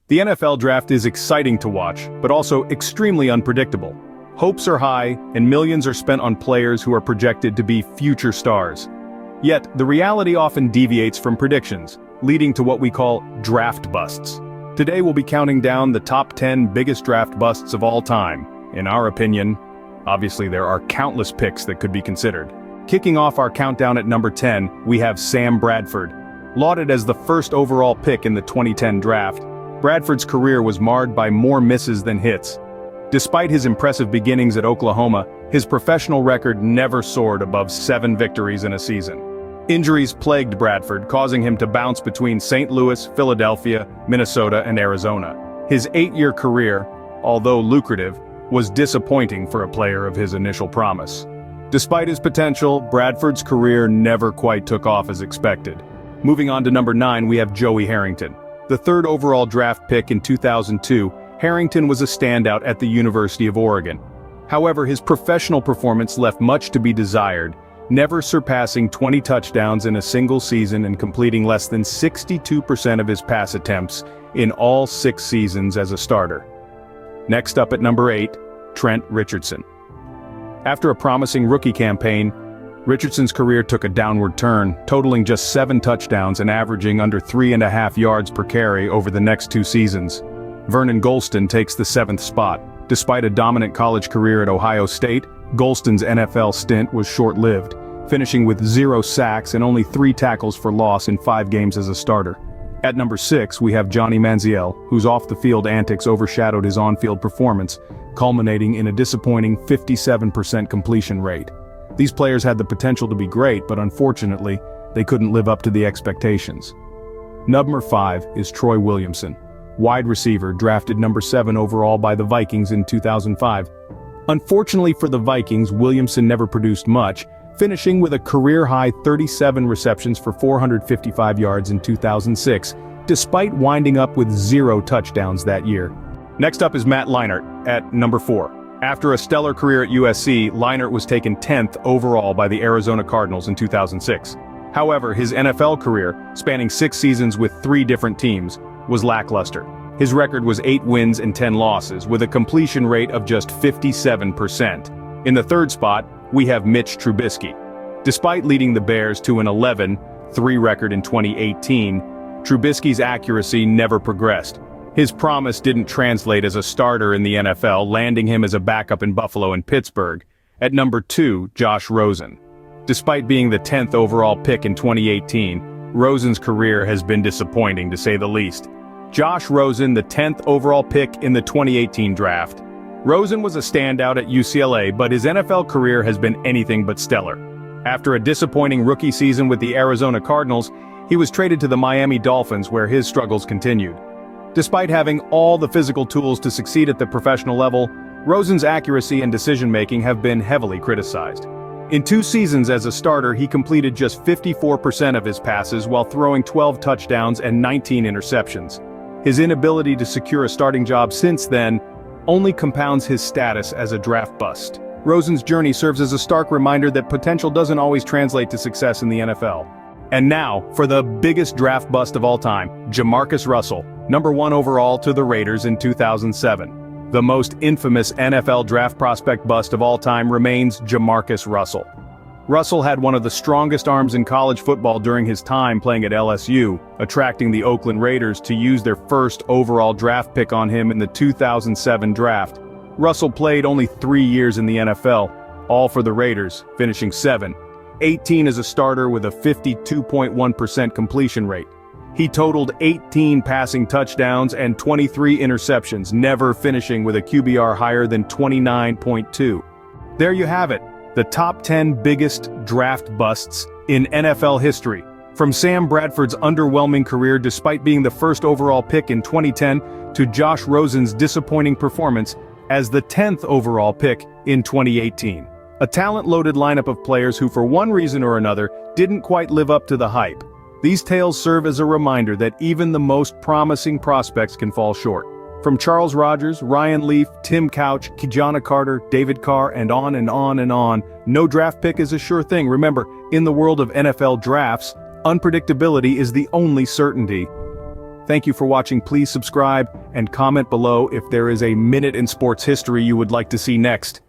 The NFL draft is exciting to watch, but also extremely unpredictable. Hopes are high, and millions are spent on players who are projected to be future stars. Yet, the reality often deviates from predictions, leading to what we call draft busts. Today we'll be counting down the top 10 biggest draft busts of all time. In our opinion, obviously there are countless picks that could be considered. Kicking off our countdown at number 10, we have Sam Bradford. Lauded as the first overall pick in the 2010 draft, Bradford's career was marred by more misses than hits. Despite his impressive beginnings at Oklahoma, his professional record never soared above 7 victories in a season. Injuries plagued Bradford, causing him to bounce between St. Louis, Philadelphia, Minnesota, and Arizona. His 8-year career, although lucrative, was disappointing for a player of his initial promise. Despite his potential, Bradford's career never quite took off as expected. Moving on to number 9, we have Joey Harrington. The third overall draft pick in 2002, Harrington was a standout at the University of Oregon. However, his professional performance left much to be desired, never surpassing 20 touchdowns in a single season and completing less than 62% of his pass attempts in all 6 seasons as a starter. Next up at number 8, Trent Richardson. After a promising rookie campaign, Richardson's career took a downward turn, totaling just 7 touchdowns and averaging under 3.5 yards per carry over the next 2 seasons. Vernon Gholston takes the 7th spot. Despite a dominant college career at Ohio State, Gholston's NFL stint was short-lived, finishing with 0 sacks and only 3 tackles for loss in 5 games as a starter. At number 6, we have Johnny Manziel, whose off-the-field antics overshadowed his on-field performance, culminating in a disappointing 57% completion rate. These players had the potential to be great, but unfortunately, they couldn't live up to the expectations. Number 5 is Troy Williamson, wide receiver drafted number 7 overall by the Vikings in 2005. Unfortunately for the Vikings, Williamson never produced much, finishing with a career-high 37 receptions for 455 yards in 2006, despite winding up with 0 touchdowns that year. Next up is Matt Leinart at number 4. After a stellar career at USC, Leinart was taken 10th overall by the Arizona Cardinals in 2006. However, his NFL career, spanning 6 seasons with 3 different teams, was lackluster. His record was 8 wins and 10 losses, with a completion rate of just 57%. In the third spot, we have Mitch Trubisky. Despite leading the Bears to an 11-3 record in 2018, Trubisky's accuracy never progressed. His promise didn't translate as a starter in the NFL, landing him as a backup in Buffalo and Pittsburgh. At number 2, Josh Rosen. Despite being the 10th overall pick in 2018, Rosen's career has been disappointing to say the least. Josh Rosen, the 10th overall pick in the 2018 draft. Rosen was a standout at UCLA, but his NFL career has been anything but stellar. After a disappointing rookie season with the Arizona Cardinals, he was traded to the Miami Dolphins, where his struggles continued. Despite having all the physical tools to succeed at the professional level, Rosen's accuracy and decision-making have been heavily criticized. In 2 seasons as a starter, he completed just 54% of his passes while throwing 12 touchdowns and 19 interceptions. His inability to secure a starting job since then only compounds his status as a draft bust. Rosen's journey serves as a stark reminder that potential doesn't always translate to success in the NFL. And now, for the biggest draft bust of all time, Jamarcus Russell, number 1 overall to the Raiders in 2007. The most infamous NFL draft prospect bust of all time remains Jamarcus Russell. Russell had one of the strongest arms in college football during his time playing at LSU, attracting the Oakland Raiders to use their first overall draft pick on him in the 2007 draft. Russell played only 3 years in the NFL, all for the Raiders, finishing 7-18 as a starter with a 52.1% completion rate. He totaled 18 passing touchdowns and 23 interceptions, never finishing with a QBR higher than 29.2. There you have it, the top 10 biggest draft busts in NFL history. From Sam Bradford's underwhelming career despite being the first overall pick in 2010 to Josh Rosen's disappointing performance as the 10th overall pick in 2018. A talent-loaded lineup of players who for one reason or another didn't quite live up to the hype. These tales serve as a reminder that even the most promising prospects can fall short. From Charles Rogers, Ryan Leaf, Tim Couch, Ki-Jana Carter, David Carr, and on and on and on, no draft pick is a sure thing. Remember, in the world of NFL drafts, unpredictability is the only certainty. Thank you for watching. Please subscribe and comment below if there is a minute in sports history you would like to see next.